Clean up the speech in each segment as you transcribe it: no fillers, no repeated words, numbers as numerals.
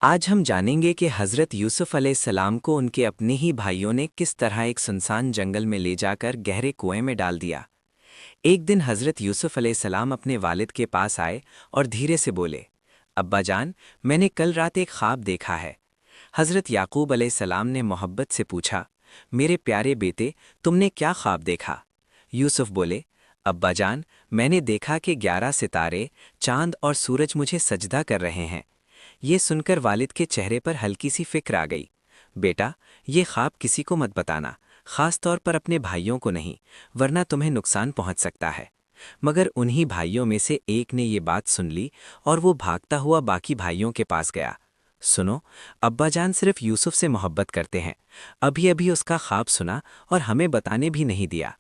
आज हम जानेंगे कि हज़रत यूसुफ़ अलैहिस्सलाम को उनके अपने ही भाइयों ने किस तरह एक सुनसान जंगल में ले जाकर गहरे कुएं में डाल दिया। एक दिन हज़रत यूसुफ़ अलैहिस्सलाम अपने वालिद के पास आए और धीरे से बोले, अब्बा जान, मैंने कल रात एक ख्वाब देखा है। हज़रत याकूब अलैहिस्सलाम ने मोहब्बत से पूछा, मेरे प्यारे बेटे, तुमने क्या ख्वाब देखा? यूसुफ बोले, अब्बा जान, मैंने देखा कि 11 सितारे, चांद और सूरज मुझे सजदा कर रहे हैं। ये सुनकर वालिद के चेहरे पर हल्की सी फिक्र आ गई। बेटा, ये ख्वाब किसी को मत बताना, खास तौर पर अपने भाइयों को नहीं, वरना तुम्हें नुकसान पहुंच सकता है। मगर उन्हीं भाइयों में से एक ने ये बात सुन ली और वो भागता हुआ बाकी भाइयों के पास गया। सुनो, अब्बा जान सिर्फ यूसुफ से मोहब्बत करते हैं। अभी अभी उसका ख्वाब सुना और हमें बताने भी नहीं दिया।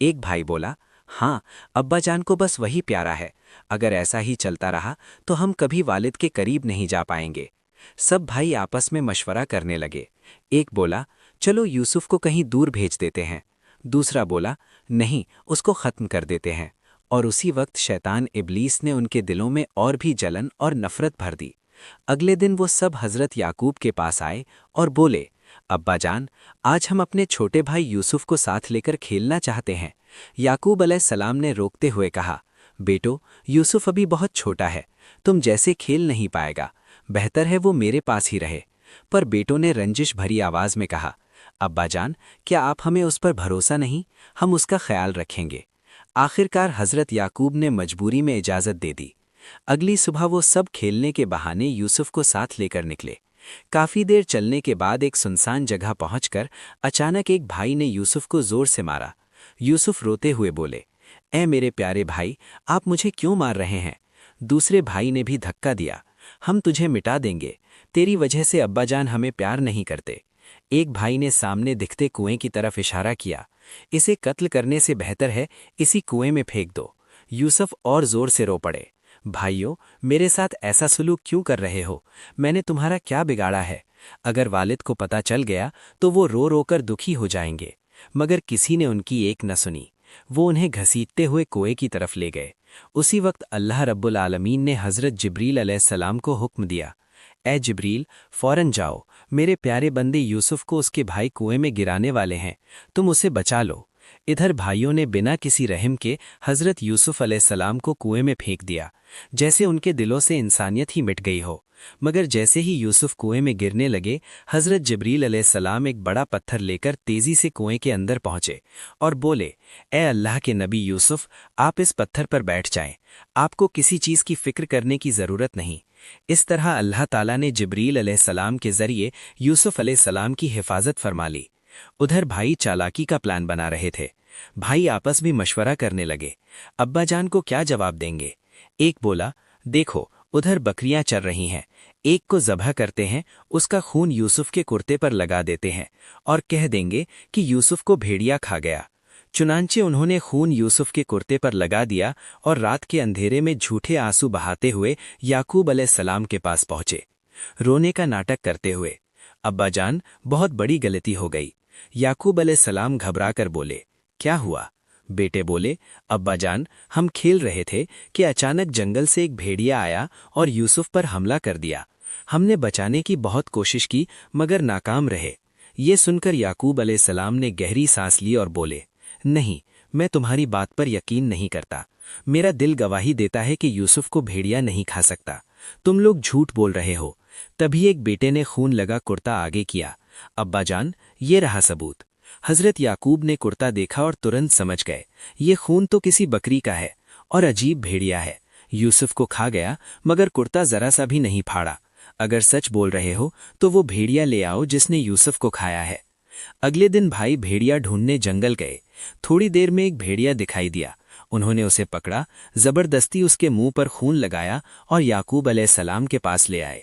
एक भाई बोला, हाँ, अब्बा जान को बस वही प्यारा है। अगर ऐसा ही चलता रहा तो हम कभी वालिद के करीब नहीं जा पाएंगे। सब भाई आपस में मशवरा करने लगे। एक बोला, चलो यूसुफ को कहीं दूर भेज देते हैं। दूसरा बोला, नहीं, उसको ख़त्म कर देते हैं। और उसी वक्त शैतान इब्लीस ने उनके दिलों में और भी जलन और नफ़रत भर दी। अगले दिन वो सब हज़रत याकूब के पास आए और बोले, अब्बा जान, आज हम अपने छोटे भाई यूसुफ को साथ लेकर खेलना चाहते हैं। याकूब अलैहिस्सलाम ने रोकते हुए कहा, बेटो, यूसुफ अभी बहुत छोटा है, तुम जैसे खेल नहीं पाएगा, बेहतर है वो मेरे पास ही रहे। पर बेटों ने रंजिश भरी आवाज़ में कहा, अब्बा जान, क्या आप हमें उस पर भरोसा नहीं? हम उसका ख्याल रखेंगे। आखिरकार हज़रत याकूब ने मजबूरी में इजाज़त दे दी। अगली सुबह वो सब खेलने के बहाने यूसुफ को साथ लेकर निकले। काफ़ी देर चलने के बाद एक सुनसान जगह पहुंचकर अचानक एक भाई ने यूसुफ को जोर से मारा। यूसुफ रोते हुए बोले, ऐ मेरे प्यारे भाई, आप मुझे क्यों मार रहे हैं? दूसरे भाई ने भी धक्का दिया, हम तुझे मिटा देंगे, तेरी वजह से अब्बा जान हमें प्यार नहीं करते। एक भाई ने सामने दिखते कुएं की तरफ इशारा किया, इसे कत्ल करने से बेहतर है इसी कुएं में फेंक दो। यूसुफ और जोर से रो पड़े, भाइयों, मेरे साथ ऐसा सलूक क्यों कर रहे हो? मैंने तुम्हारा क्या बिगाड़ा है? अगर वालिद को पता चल गया तो वो रो रो कर दुखी हो जाएंगे। मगर किसी ने उनकी एक न सुनी। वो उन्हें घसीटते हुए कुएं की तरफ ले गए। उसी वक्त अल्लाह रब्बुल आलमीन ने हज़रत जिब्रील अलैहिस्सलाम को हुक्म दिया, ए जिब्रील, फ़ौरन जाओ, मेरे प्यारे बंदे यूसुफ को उसके भाई कुएं में गिराने वाले हैं, तुम उसे बचा लो। इधर भाइयों ने बिना किसी रहम के हज़रत यूसुफ अलैहिस्सलाम को कुएं में फेंक दिया, जैसे उनके दिलों से इंसानियत ही मिट गई हो। मगर जैसे ही यूसुफ कुएं में गिरने लगे, हज़रत जिब्रील अलैहिस्सलाम एक बड़ा पत्थर लेकर तेज़ी से कुएं के अंदर पहुंचे और बोले, ए अल्लाह के नबी यूसुफ, आप इस पत्थर पर बैठ जाएं, आपको किसी चीज़ की फ़िक्र करने की ज़रूरत नहीं। इस तरह अल्लाह ताला ने जिब्रील अलैहिस्सलाम के ज़रिए यूसुफ अलैहिस्सलाम की हिफाजत फरमा ली। उधर भाई चालाकी का प्लान बना रहे थे। भाई आपस में मशवरा करने लगे, अब्बा जान को क्या जवाब देंगे? एक बोला, देखो, उधर बकरियां चर रही हैं, एक को ज़बह करते हैं, उसका खून यूसुफ के कुर्ते पर लगा देते हैं और कह देंगे कि यूसुफ को भेड़िया खा गया। चुनांचे उन्होंने खून यूसुफ के कुर्ते पर लगा दिया और रात के अंधेरे में झूठे आंसू बहाते हुए याकूब अलैहिस्सलाम के पास पहुंचे, रोने का नाटक करते हुए, अब्बा जान, बहुत बड़ी गलती हो गई। याकूब अलैहिस्सलाम घबराकर बोले, क्या हुआ? बेटे बोले, अब्बा जान, हम खेल रहे थे कि अचानक जंगल से एक भेड़िया आया और यूसुफ पर हमला कर दिया। हमने बचाने की बहुत कोशिश की मगर नाकाम रहे। ये सुनकर याकूब अलैहिस्सलाम ने गहरी सांस ली और बोले, नहीं, मैं तुम्हारी बात पर यकीन नहीं करता। मेरा दिल गवाही देता है कि यूसुफ को भेड़िया नहीं खा सकता। तुम लोग झूठ बोल रहे हो। तभी एक बेटे ने खून लगा कुर्ता आगे किया, अब्बा जान, ये रहा सबूत। हज़रत याकूब ने कुर्ता देखा और तुरंत समझ गए, ये खून तो किसी बकरी का है और अजीब भेड़िया है। यूसुफ को खा गया मगर कुर्ता जरा सा भी नहीं फाड़ा। अगर सच बोल रहे हो तो वो भेड़िया ले आओ जिसने यूसुफ को खाया है। अगले दिन भाई भेड़िया ढूंढने जंगल गए। थोड़ी देर में एक भेड़िया दिखाई दिया। उन्होंने उसे पकड़ा, जबरदस्ती उसके मुंह पर खून लगाया और याकूब अलैहिस्सलाम के पास ले आए।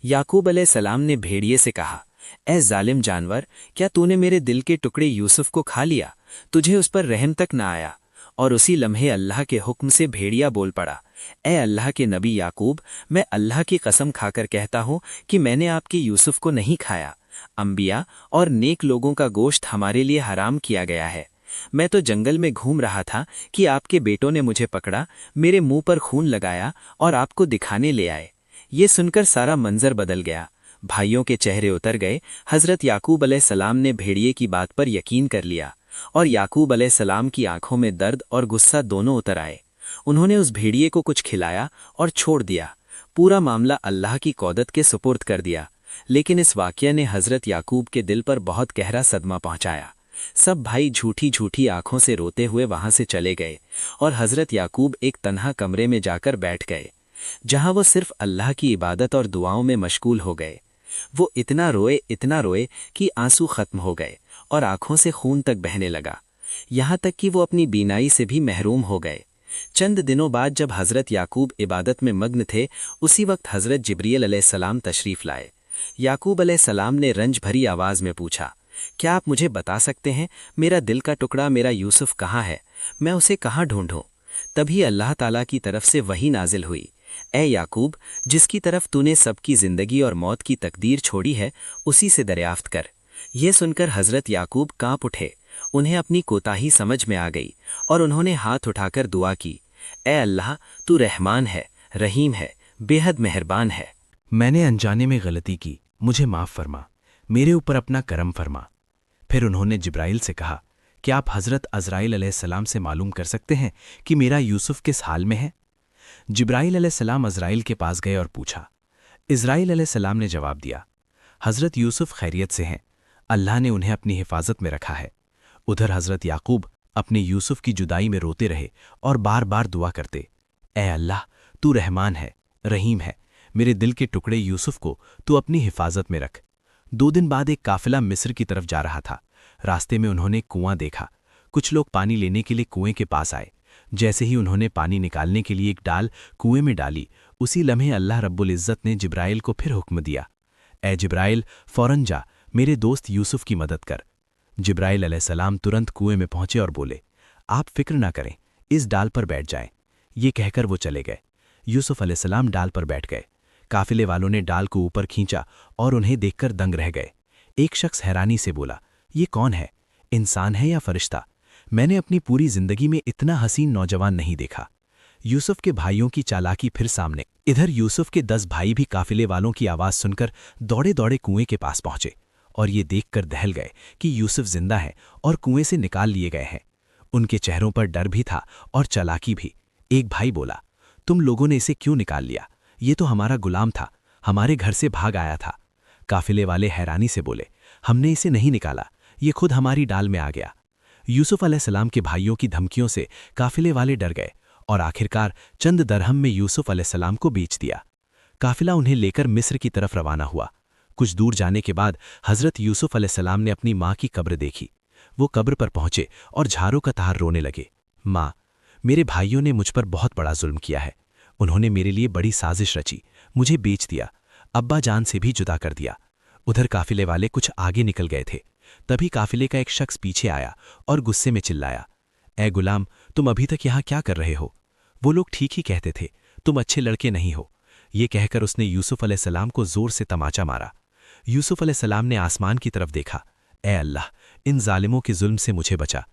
याकूब अलैहिस्सलाम ने भेड़िए से कहा, ए जालिम जानवर, क्या तूने मेरे दिल के टुकड़े यूसुफ को खा लिया? तुझे उस पर रहम तक ना आया। और उसी लम्हे अल्लाह के हुक्म से भेड़िया बोल पड़ा, ए अल्लाह के नबी याकूब, मैं अल्लाह की कसम खाकर कहता हूँ कि मैंने आपके यूसुफ को नहीं खाया। अंबिया और नेक लोगों का गोश्त हमारे लिए हराम किया गया है। मैं तो जंगल में घूम रहा था कि आपके बेटों ने मुझे पकड़ा, मेरे मुंह पर खून लगाया और आपको दिखाने ले आए। ये सुनकर सारा मंजर बदल गया। भाइयों के चेहरे उतर गए। हजरत याकूब अलैहिस्सलाम ने भेड़िए की बात पर यकीन कर लिया और याकूब अलैहिस्सलाम की आंखों में दर्द और गुस्सा दोनों उतर आए। उन्होंने उस भेड़िए को कुछ खिलाया और छोड़ दिया। पूरा मामला अल्लाह की क़ुदरत के सुपुर्द कर दिया। लेकिन इस वाक़या ने हजरत याकूब के दिल पर बहुत गहरा सदमा पहुंचाया। सब भाई झूठी झूठी आंखों से रोते हुए वहां से चले गए और हजरत याकूब एक तन्हा कमरे में जाकर बैठ गए, जहां वो सिर्फ अल्लाह की इबादत और दुआओं में मशगूल हो गए। वो इतना रोए कि आंसू खत्म हो गए और आंखों से खून तक बहने लगा, यहाँ तक कि वो अपनी बीनाई से भी महरूम हो गए। चंद दिनों बाद जब हजरत याकूब इबादत में मग्न थे, उसी वक्त हजरत जिब्रील अलैहिस्सलाम तशरीफ लाए। याकूब अलैहिस्सलाम ने रंज भरी आवाज में पूछा, क्या आप मुझे बता सकते हैं मेरा दिल का टुकड़ा मेरा यूसुफ कहाँ है? मैं उसे कहाँ ढूंढूं? तभी अल्लाह ताला की तरफ से वही नाजिल हुई, ए याकूब, जिसकी तरफ तूने सबकी जिंदगी और मौत की तकदीर छोड़ी है, उसी से दरियाफ्त कर। ये सुनकर हजरत याकूब कांप उठे। उन्हें अपनी कोताही समझ में आ गई और उन्होंने हाथ उठाकर दुआ की, ए अल्लाह, तू रहमान है, रहीम है, बेहद मेहरबान है। मैंने अनजाने में गलती की, मुझे माफ़ फरमा, मेरे ऊपर अपना करम फरमा। फिर उन्होंने जिब्राइल से कहा, क्या आप हज़रत अज़राइल अलैहिस्सलाम से मालूम कर सकते हैं कि मेरा यूसुफ किस हाल में है? जिब्राइल अलैहिस्सलाम अज़राइल के पास गए और पूछा। इज़राइल अलैहिस्सलाम ने जवाब दिया, हज़रत यूसुफ खैरियत से हैं, अल्लाह ने उन्हें अपनी हिफाजत में रखा है। उधर हज़रत याकूब अपने यूसुफ की जुदाई में रोते रहे और बार बार दुआ करते, ए अल्लाह, तू रहमान है, रहीम है, मेरे दिल के टुकड़े यूसुफ को तू अपनी हिफाजत में रख। 2 दिन बाद एक काफिला मिस्र की तरफ जा रहा था। रास्ते में उन्होंने कुआं देखा। कुछ लोग पानी लेने के लिए कुएं के पास आए। जैसे ही उन्होंने पानी निकालने के लिए एक डाल कुएं में डाली, उसी लम्हे अल्लाह रब्बुल इज़्ज़त ने जिब्राइल को फिर हुक्म दिया, ए जिब्राइल, फौरन जा मेरे दोस्त यूसुफ की मदद कर। जिब्राइल अलैहिस्सलाम तुरंत कुएं में पहुंचे और बोले, आप फिक्र ना करें, इस डाल पर बैठ जाएं। ये कहकर वो चले गए। यूसुफ अलैहिस्सलाम डाल पर बैठ गए। काफिले वालों ने डाल को ऊपर खींचा और उन्हें देखकर दंग रह गए। एक शख्स हैरानी से बोला, ये कौन है? इंसान है या फरिश्ता? मैंने अपनी पूरी जिंदगी में इतना हसीन नौजवान नहीं देखा। यूसुफ के भाइयों की चालाकी फिर सामने। इधर यूसुफ के 10 भाई भी काफिले वालों की आवाज सुनकर दौड़े दौड़े कुएं के पास पहुंचे और ये देखकर दहल गए कि यूसुफ जिंदा है और कुएं से निकाल लिए गए हैं। उनके चेहरों पर डर भी था और चालाकी भी। एक भाई बोला, तुम लोगों ने इसे क्यों निकाल लिया? ये तो हमारा गुलाम था, हमारे घर से भाग आया था। काफिले वाले हैरानी से बोले, हमने इसे नहीं निकाला, ये खुद हमारी डाल में आ गया। यूसुफ अलैहिस्सलाम के भाइयों की धमकियों से काफिले वाले डर गए और आखिरकार चंद दरहम में यूसुफ अलैहिस्सलाम को बेच दिया। काफिला उन्हें लेकर मिस्र की तरफ रवाना हुआ। कुछ दूर जाने के बाद हजरत यूसुफ अलैहिस्सलाम ने अपनी माँ की कब्र देखी। वो कब्र पर पहुंचे और झारों का तार रोने लगे, माँ, मेरे भाइयों ने मुझ पर बहुत बड़ा जुल्म किया है। उन्होंने मेरे लिए बड़ी साजिश रची, मुझे बेच दिया, अब्बा जान से भी जुदा कर दिया। उधर काफिले वाले कुछ आगे निकल गए थे। तभी काफिले का एक शख्स पीछे आया और गुस्से में चिल्लाया, ए गुलाम, तुम अभी तक यहाँ क्या कर रहे हो? वो लोग ठीक ही कहते थे, तुम अच्छे लड़के नहीं हो। ये कहकर उसने यूसुफ अलैहिस्सलाम को जोर से तमाचा मारा। यूसुफ अलैहिस्सलाम ने आसमान की तरफ देखा, ए अल्लाह, इन जालिमों के जुल्म से मुझे बचा।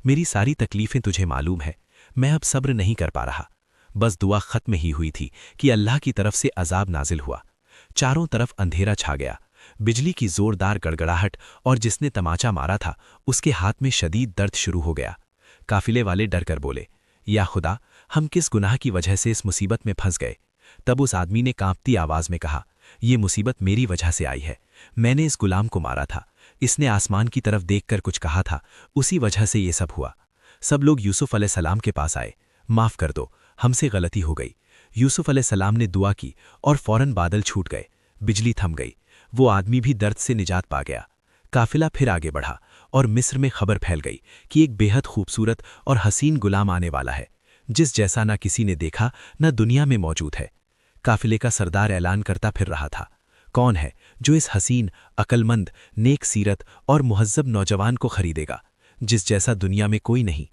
मेरी सारी तकलीफें तुझे मालूम है, मैं अब सब्र नहीं कर पा रहा। बस दुआ खत्म ही हुई थी कि अल्लाह की तरफ से अजाब नाजिल हुआ। चारों तरफ अंधेरा छा गया, बिजली की जोरदार गड़गड़ाहट और जिसने तमाचा मारा था उसके हाथ में शदीद दर्द शुरू हो गया। काफिले वाले डर कर बोले, या खुदा, हम किस गुनाह की वजह से इस मुसीबत में फंस गए? तब उस आदमी ने कांपती आवाज में कहा, ये मुसीबत मेरी वजह से आई है। मैंने इस गुलाम को मारा था, इसने आसमान की तरफ देखकर कुछ कहा था, उसी वजह से ये सब हुआ। सब लोग यूसुफ अलैहिस्सलाम के पास आए, माफ कर दो, हमसे गलती हो गई। यूसुफ अलैहिस्सलाम ने दुआ की और फौरन बादल छूट गए, बिजली थम गई। वो आदमी भी दर्द से निजात पा गया। काफिला फिर आगे बढ़ा और मिस्र में खबर फैल गई कि एक बेहद खूबसूरत और हसीन गुलाम आने वाला है, जिस जैसा ना किसी ने देखा न दुनिया में मौजूद है। काफिले का सरदार ऐलान करता फिर रहा था, कौन है जो इस हसीन, अक्लमंद, नेक सीरत और मुहज्जब नौजवान को खरीदेगा, जिस जैसा दुनिया में कोई नहीं।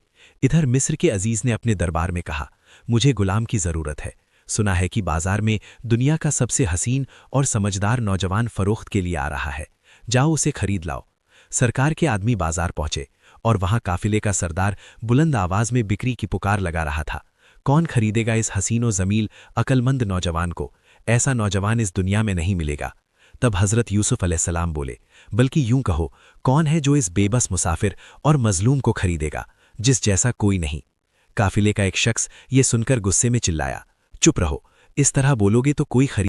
इधर मिस्र के अजीज ने अपने दरबार में कहा, मुझे गुलाम की जरूरत है। सुना है कि बाजार में दुनिया का सबसे हसीन और समझदार नौजवान फरोख्त के लिए आ रहा है, जाओ उसे खरीद लाओ। सरकार के आदमी बाजार पहुंचे और वहां काफिले का सरदार बुलंद आवाज में बिक्री की पुकार लगा रहा था, कौन खरीदेगा इस हसीनो जमील अक्लमंद नौजवान को? ऐसा नौजवान इस दुनिया में नहीं मिलेगा। तब हज़रत यूसुफ अलैहिस्सलाम बोले, बल्कि यूं कहो, कौन है जो इस बेबस मुसाफिर और मजलूम को खरीदेगा, जिस जैसा कोई नहीं। काफिले का एक शख्स ये सुनकर गुस्से में चिल्लाया, चुप रहो, इस तरह बोलोगे तो कोई खरीद